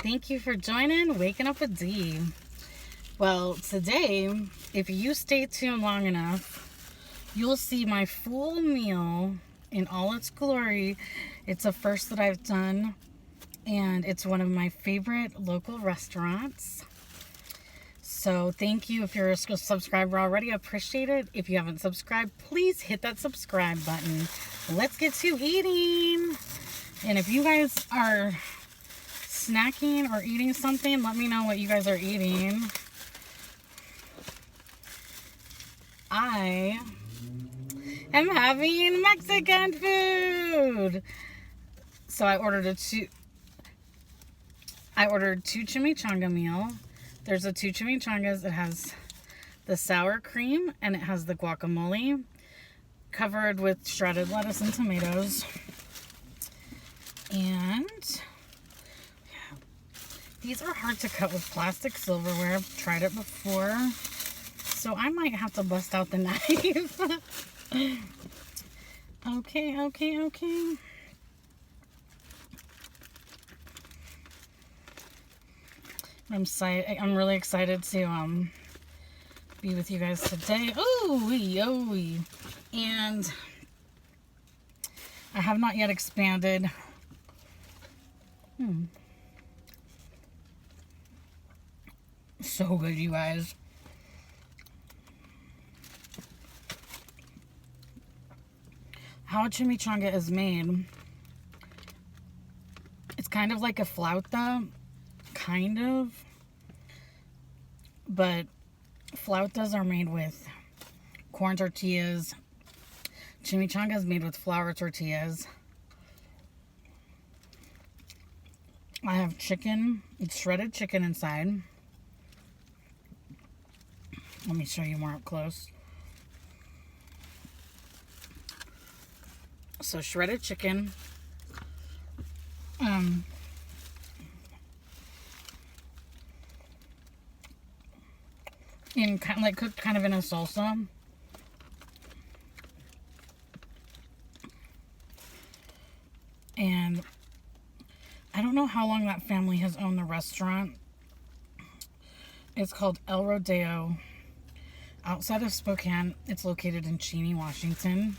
Thank you for joining Waking Up with D. Well, today, if you stay tuned long enough, you'll see my full meal in all its glory. It's a first that I've done, and it's one of my favorite local restaurants. So thank you if you're a subscriber already. I appreciate it. If you haven't subscribed, please hit that subscribe button. Let's get to eating. And if you guys are snacking or eating something, let me know what you guys are eating. I am having Mexican food. So I ordered two chimichanga meal. There's a two chimichangas. It has the sour cream and it has the guacamole covered with shredded lettuce and tomatoes. And yeah, these are hard to cut with plastic silverware. I've tried it before, so I might have to bust out the knife. Okay. I'm really excited to be with you guys today. Ooh, and I have not yet expanded. So good, you guys. How a chimichanga is made, it's kind of like a flauta, kind of, but flautas are made with corn tortillas. Chimichanga is made with flour tortillas. I have chicken. It's shredded chicken inside. Let me show you more up close. So shredded chicken. Cooked kind of in a salsa. And I don't know how long that family has owned the restaurant. It's called El Rodeo. Outside of Spokane, it's located in Cheney, Washington.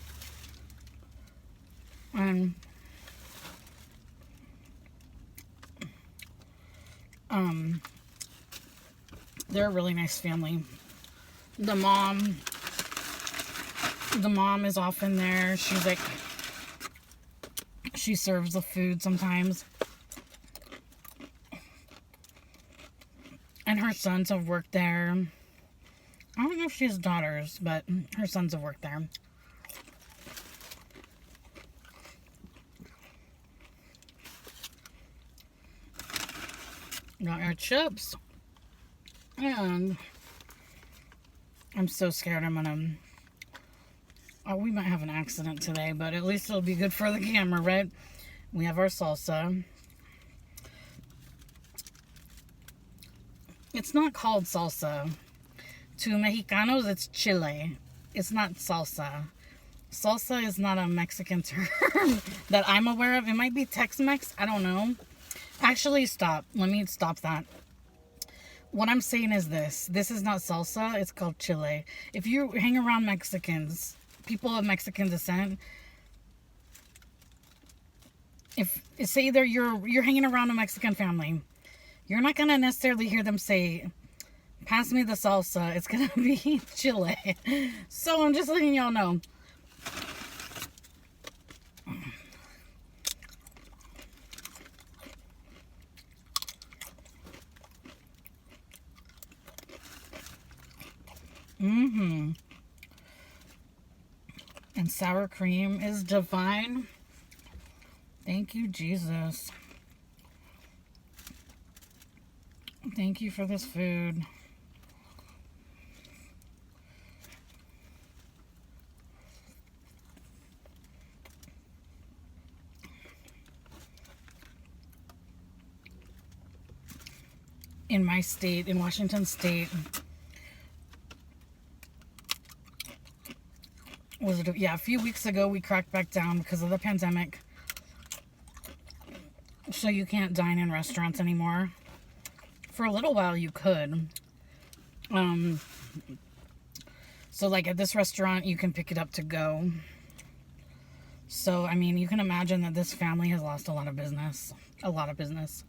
They're a really nice family. The mom is often there. She serves the food sometimes. And her sons have worked there. I don't know if she has daughters, but her sons have worked there. Got our chips. And I'm so scared we might have an accident today, but at least it'll be good for the camera, right? We have our salsa. It's not called salsa. To Mexicanos, it's chile. It's not salsa. Salsa is not a Mexican term that I'm aware of. It might be Tex-Mex. I don't know. Actually, stop. Let me stop that. What I'm saying is this. This is not salsa. It's called chile. If you hang around Mexicans, people of Mexican descent, if it's either you're hanging around a Mexican family, you're not going to necessarily hear them say, pass me the salsa. It's going to be chile. So I'm just letting y'all know. And sour cream is divine. Thank you, Jesus. Thank you for this food. In my state, in Washington State, a few weeks ago we cracked back down because of the pandemic. So you can't dine in restaurants anymore. For a little while you could. So like at this restaurant, you can pick it up to go. So, I mean, you can imagine that this family has lost a lot of business. A lot of business.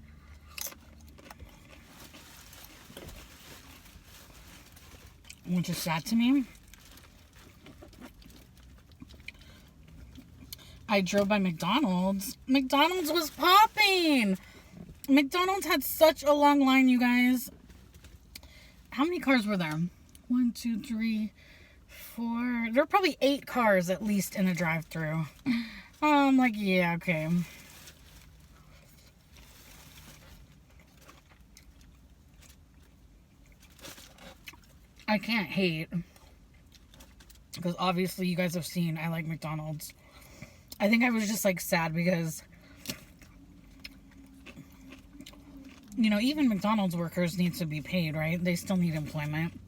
Which is sad to me. I drove by McDonald's. McDonald's was popping. McDonald's had such a long line, you guys. How many cars were there? 1, 2, 3, 4. There were probably 8 cars at least in a drive-thru. I'm like, yeah, okay. I can't hate. Because obviously you guys have seen I like McDonald's. I think I was just like sad because, you know, even McDonald's workers need to be paid, right? They still need employment.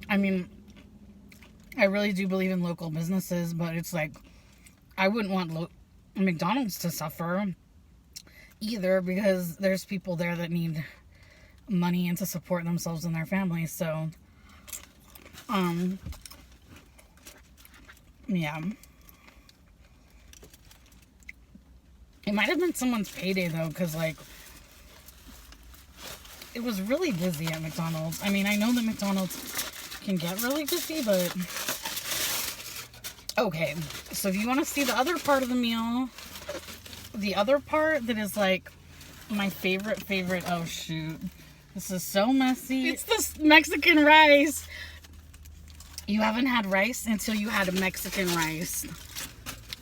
I mean, I really do believe in local businesses, but it's like, I wouldn't want McDonald's to suffer either, because there's people there that need money and to support themselves and their families. So, yeah. It might have been someone's payday though, because like, it was really busy at McDonald's. I mean, I know that McDonald's can get really busy, but okay. So if you want to see the other part of the meal, the other part that is like my favorite, oh shoot. This is so messy. It's this Mexican rice. You haven't had rice until you had a Mexican rice.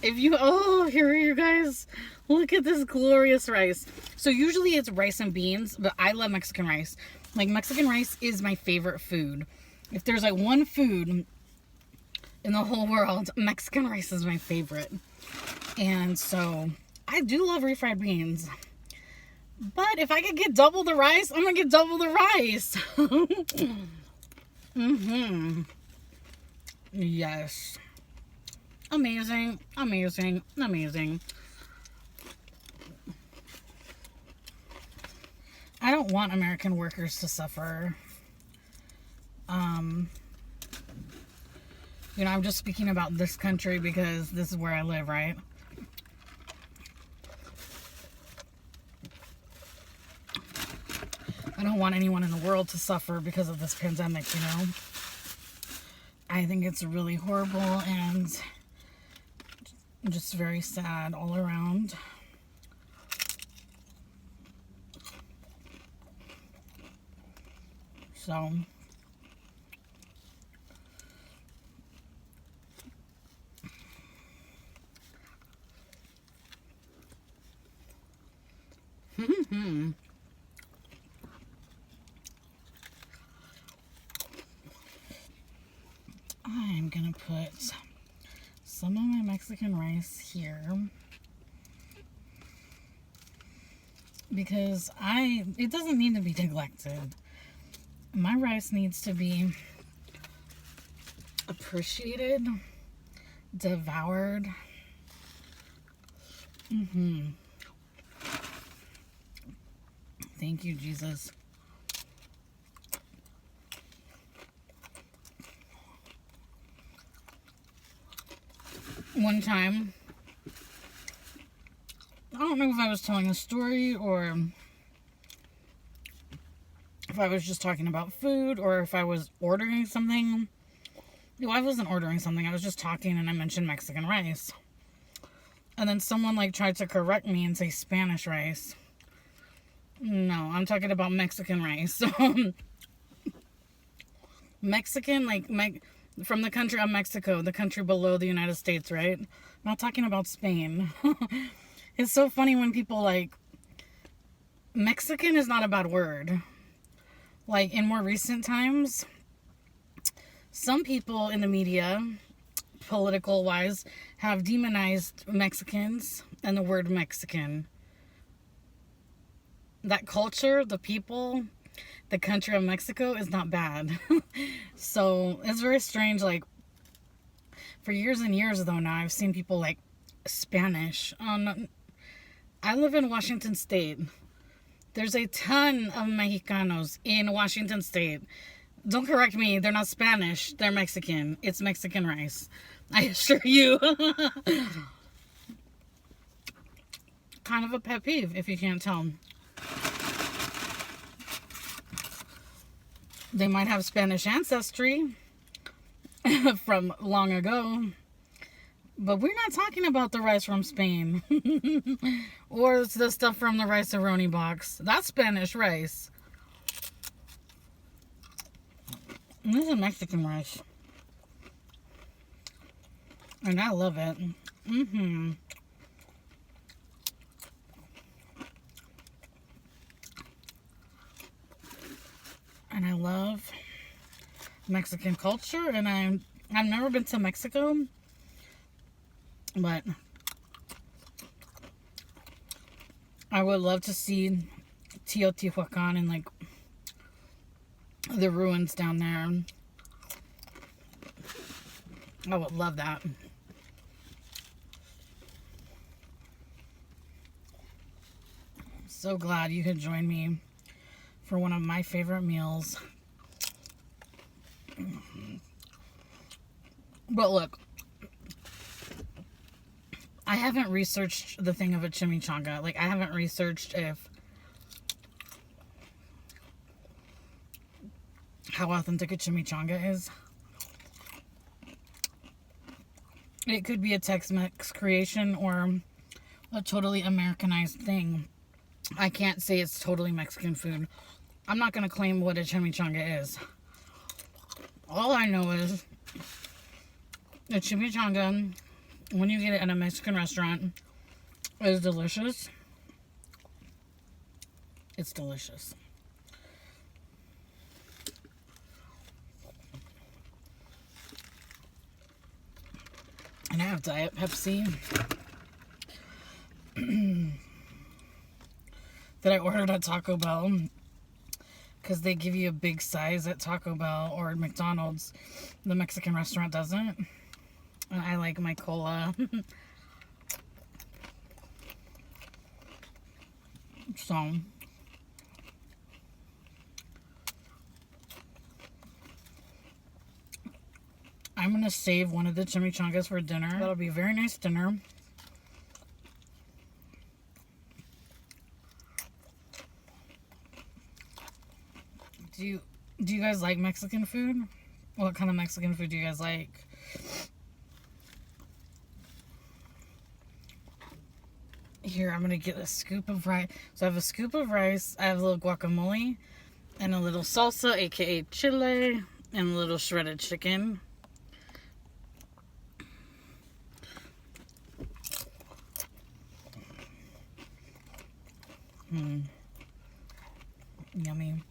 If you, oh, here you guys, look at this glorious rice. So usually it's rice and beans, but I love Mexican rice. Like, Mexican rice is my favorite food. If there's like one food in the whole world, Mexican rice is my favorite. And so I do love refried beans. But if I could get double the rice, I'm going to get double the rice. Mm-hmm. Yes. Amazing, amazing, amazing. I don't want American workers to suffer. You know, I'm just speaking about this country because this is where I live, right? I don't want anyone in the world to suffer because of this pandemic, you know? I think it's really horrible and just very sad all around. So, I'm gonna put some of my Mexican rice here because it doesn't need to be neglected. My rice needs to be appreciated, devoured. Thank you, Jesus. One time, I don't know if I was telling a story or if I was just talking about food or if I was ordering something. No, I wasn't ordering something. I was just talking and I mentioned Mexican rice. And then someone like tried to correct me and say Spanish rice. No, I'm talking about Mexican rice. Mexican, like from the country of Mexico, the country below the United States, right? I'm not talking about Spain. It's so funny when people like, Mexican is not a bad word. Like in more recent times, some people in the media, political wise, have demonized Mexicans and the word Mexican. That culture, the people, the country of Mexico is not bad. So it's very strange. Like for years and years though now, I've seen people like Spanish. I live in Washington State. There's a ton of Mexicanos in Washington State. Don't correct me. They're not Spanish. They're Mexican. It's Mexican rice. I assure you. Kind of a pet peeve, if you can't tell. They might have Spanish ancestry from long ago. But we're not talking about the rice from Spain. Or the stuff from the rice-a-roni box. That's Spanish rice. This is Mexican rice. And I love it. And I love Mexican culture. And I've never been to Mexico. But I would love to see Teotihuacan and like the ruins down there. I would love that. So glad you could join me for one of my favorite meals. But look, I haven't researched the thing of a chimichanga. Like, I haven't researched how authentic a chimichanga is. It could be a Tex-Mex creation or a totally Americanized thing. I can't say it's totally Mexican food. I'm not going to claim what a chimichanga is. All I know is a chimichanga, when you get it at a Mexican restaurant, is delicious. It's delicious. And I have Diet Pepsi that I ordered at Taco Bell because they give you a big size at Taco Bell or McDonald's. The Mexican restaurant doesn't. And I like my cola. So I'm going to save one of the chimichangas for dinner. That'll be a very nice dinner. Do you guys like Mexican food? What kind of Mexican food do you guys like? Here, I'm going to get a scoop of rice. So I have a scoop of rice. I have a little guacamole and a little salsa, aka chile, and a little shredded chicken. Yummy.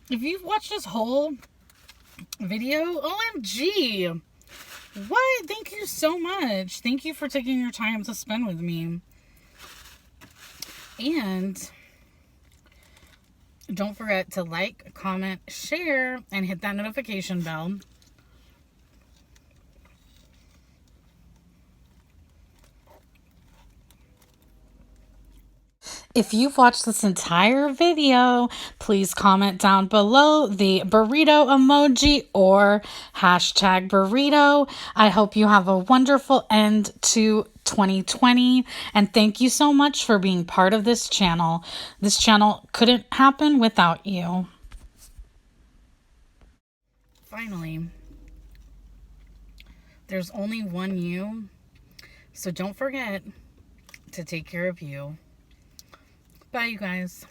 If you've watched this whole video, OMG! What? Thank you so much. Thank you for taking your time to spend with me. And don't forget to like, comment, share, and hit that notification bell. If you've watched this entire video, please comment down below the burrito emoji or hashtag burrito. I hope you have a wonderful end to 2020, and thank you so much for being part of this channel. This channel couldn't happen without you. Finally, there's only one you, so don't forget to take care of you. Bye, you guys.